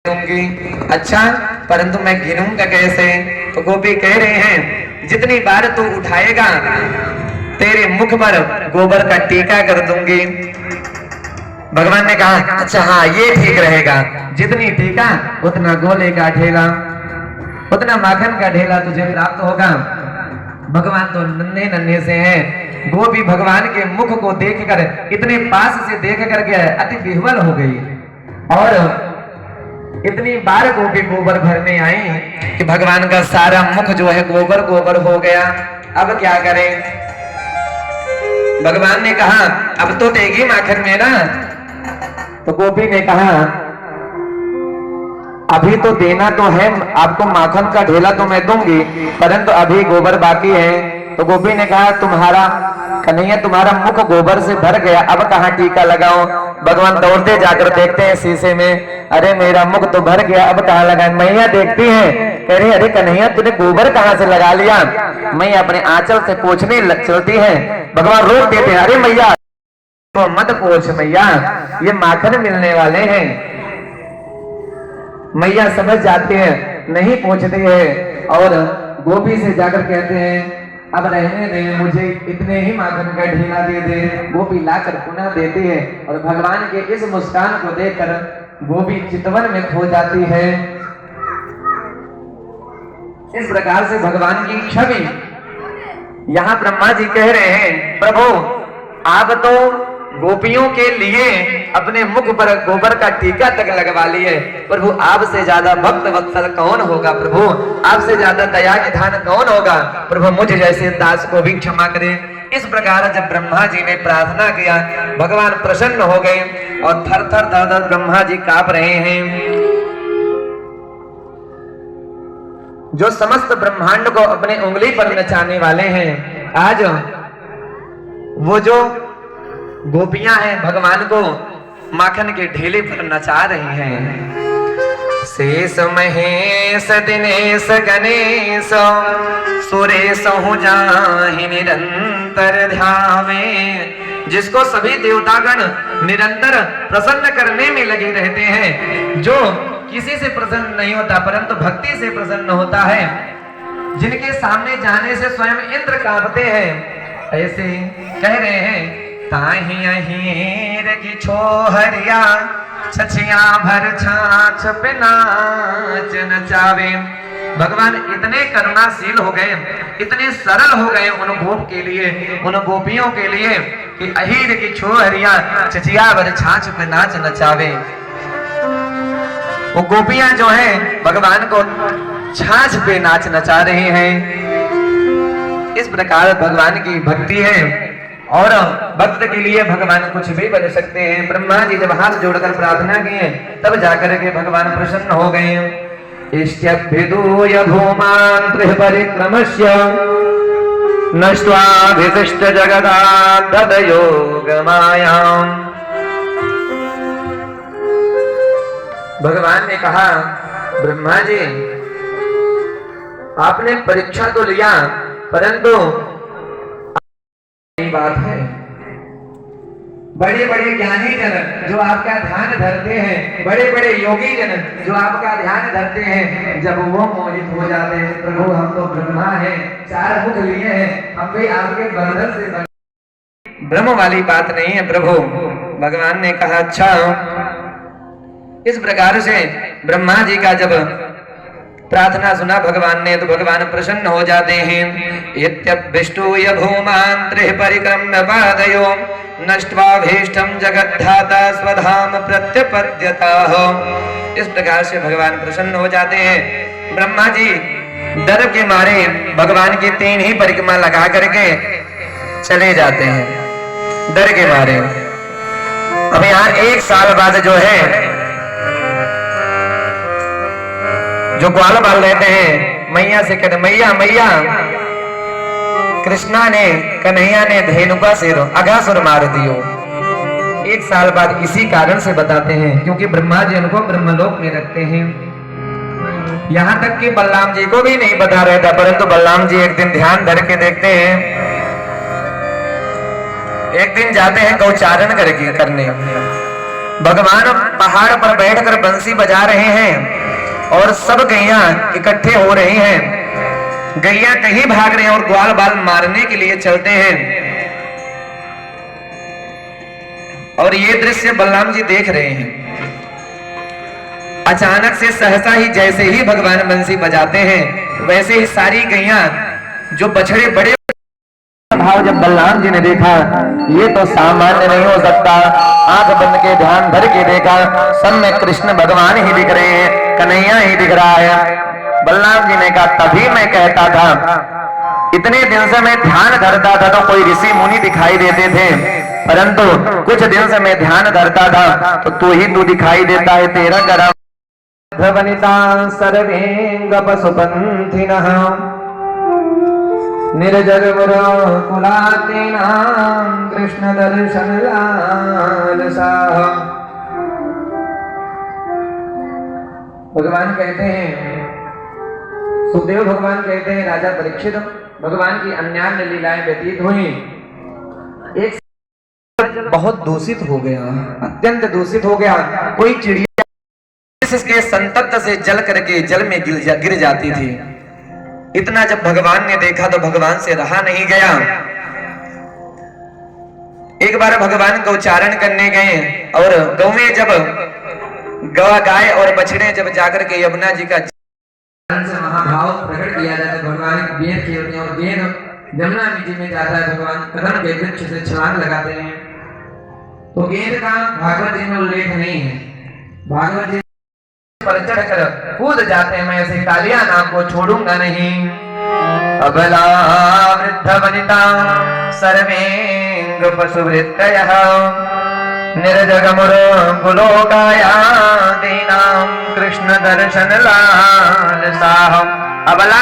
दूंगी। अच्छा, परंतु मैं गिनूंगा कैसे? तो गोपी कह रहे हैं जितनी बार तू उठाएगा तेरे मुख पर गोबर का टीका कर दूंगी। भगवान ने कहा अच्छा हाँ ये ठीक रहेगा, जितनी टीका उतना गोले का ढेला, उतना माखन का ढेला तुझे प्राप्त होगा। भगवान तो नन्हे नन्हे से हैं। गोपी भगवान के मुख को देखकर इतने पास से देख करके अति विह्वल हो गई और इतनी बार गोपी गोबर भरने आई कि भगवान का सारा मुख जो है गोबर गोबर हो गया। अब क्या करें? भगवान ने कहा अब तो देगी माखन मेरा। तो गोपी ने कहा अभी तो देना तो है, आपको माखन का ढेला तो मैं दूंगी, परंतु अभी गोबर बाकी है। तो गोपी ने कहा तुम्हारा कन्हैया तुम्हारा मुख गोबर से भर गया, अब कहाँ टीका लगाओ? भगवान दौड़ते जाकर देखते हैं शीशे में, अरे मेरा मुख तो भर गया, अब कहाँ लगाए? मैया देखती है, कह रही अरे कन्हैया तूने गोबर कहाँ से लगा लिया? मैया अपने आंचल से पोंछने लग चलती है। भगवान रोक देते हैं, अरे मैया तो मत पोंछ मैया, ये माखन मिलने वाले हैं। मैया समझ जाती है, नहीं पोंछते हैं और गोपी से जाकर कहते हैं अब रहने दे, मुझे इतने ही माखन का ढेला दे दे। गोपी लाकर पुनः देती है और भगवान के इस मुस्कान को देखकर गोपी चितवन में खो जाती है। इस प्रकार से भगवान की छवि यहाँ ब्रह्मा जी कह रहे हैं प्रभु आप तो गोपियों के लिए अपने मुख पर गोबर का टीका तक लगवा लिए, प्रभु आपसे ज्यादा भक्त वत्सल कौन होगा? प्रभु आपसे ज्यादा दया निधान कौन होगा? प्रभु मुझ जैसे दास को भी क्षमा करें। इस प्रकार जब ब्रह्मा जी ने प्रार्थना किया भगवान प्रसन्न हो गए और थर थर थर थर ब्रह्मा जी कांप रहे हैं। जो समस्त ब्रह्मांड को अपने उंगली पर नचाने वाले हैं, आज वो जो गोपियां हैं भगवान को माखन के ढेले पर नचा रही हैं। शेष महेश दिनेश गणेश सुरेश हो जाहि निरंतर ध्यावे। जिसको सभी देवतागण निरंतर प्रसन्न करने में लगे रहते हैं, जो किसी से प्रसन्न नहीं होता परंतु भक्ति से प्रसन्न होता है, जिनके सामने जाने से स्वयं इंद्र कांपते हैं, ऐसे कह रहे हैं ताहि अहीर की छोहरिया छछिया भर छाछ पे नाच नचावे। भगवान इतने करुणाशील हो गए, इतने सरल हो गए उन गोप के लिए, उन गोपियों के लिए कि अहीर की छोहरिया छछिया भर छाछ पे नाच नचावे। वो गोपियां जो हैं भगवान को छाछ पे नाच नचा रहे हैं। इस प्रकार भगवान की भक्ति है और भक्त के लिए भगवान कुछ भी बन सकते हैं। ब्रह्मा जी जब हाथ जोड़कर प्रार्थना किए तब जाकर के भगवान प्रसन्न हो गए। इष्ट्यभ्युदूय भूमान् त्रिपरिक्रमस्य नष्ट्वा विशिष्ट जगदाद्भुत योगमायाम्। भगवान ने कहा ब्रह्मा जी आपने परीक्षा तो लिया परंतु बात है, बड़े बड़े ज्ञानी जन जो आपका ध्यान धरते हैं, बड़े बड़े योगी जन जो आपका ध्यान धरते हैं, जब वो मोहित हो जाते हैं प्रभु हम तो ब्रह्मा हैं, चार मुख लिए हैं, हम भी आपके बंधन से ब्रह्म वाली बात नहीं है प्रभु। भगवान ने कहा अच्छा। इस प्रकार से ब्रह्मा जी का जब प्रार्थना सुना भगवान ने तो भगवान प्रसन्न हो जाते हैं। इत्यभ्यष्टूय भूमान् त्रिपरिक्रम्य पादयो नष्ट्वा भीष्टं जगद्धाता स्वधाम प्रत्यपद्यताः। इस प्रकार से भगवान प्रसन्न हो जाते हैं। ब्रह्मा जी डर के मारे भगवान की 3 ही परिक्रमा लगा करके चले जाते हैं, डर के मारे। अब यहाँ 1 साल बाद जो है जो ग्वाल बाल रहते हैं मैया से कहते मैया मैया कृष्णा ने कन्हैया ने धेनुका से अघासुर मार दियो। 1 साल बाद इसी कारण से बताते हैं क्योंकि ब्रह्मा जी उनको ब्रह्मलोक में रखते हैं। यहाँ तक कि बलराम जी को भी नहीं बता रहता परंतु बलराम जी एक दिन ध्यान धर के देखते हैं। एक दिन जाते हैं गौचारण करने भगवान पहाड़ पर बैठकर बंसी बजा रहे हैं और सब गैया इकट्ठे हो रही हैं। गैया कहीं भाग रहे हैं और ग्वाल बाल मारने के लिए चलते हैं। और ये दृश्य बलराम जी देख रहे हैं। अचानक से सहसा ही जैसे ही भगवान बंसी बजाते हैं वैसे ही सारी गैया जो बछड़े बड़े भाव जब बलराम जी ने देखा ये तो सामान्य नहीं हो सकता, आंख बंद के ध्यान धर के देखा सब में कृष्ण भगवान ही दिख रहे हैं, कन्हैया ही दिख रहा है। बलराम जी ने कहा तभी मैं कहता था, इतने दिन से मैं ध्यान धरता था तो कोई ऋषि मुनि दिखाई देते थे, परंतु कुछ दिन से मैं ध्यान धरता था तो तू ही तू दिखाई देता है। तेरा करा वनिता सर्वेंग पशुपंथिनः निर्जग कुलातेना कृष्ण दर्शन लालसा। भगवान कहते हैं, सुखदेव भगवान कहते हैं राजा परीक्षित भगवान की अन्यान्य लीलाएं व्यतीत हुई। एक बहुत दूषित हो गया, अत्यंत दूषित हो गया। कोई चिड़िया इसके संतप्त से जल करके जल में गिर जाती थी। इतना जब भगवान ने देखा तो भगवान से रहा नहीं गया। एक बार भगवान गौचारण करने गए और गौ में जब गाय और बछड़े जब जाकर के यमुना जी का महाभाव प्रकट किया जाता है, भगवान गेंद खेलते हैं और गेंद यमुना जी में जाता है। भगवान कदम के वृक्ष से छलांग लगाते हैं तो गेंद का भागवत जी में उल्लेख नहीं है। भागवत जी पर चढ़कर कूद जाते हैं, मैं ऐसे कालिया नाम को छोड़ूंगा नहीं। अबला वृद्ध वनिता सर्वेंग पशुवृत्तयः निर्जगमुर गुलोकाया दीनां कृष्ण दर्शन लालसाः। अबला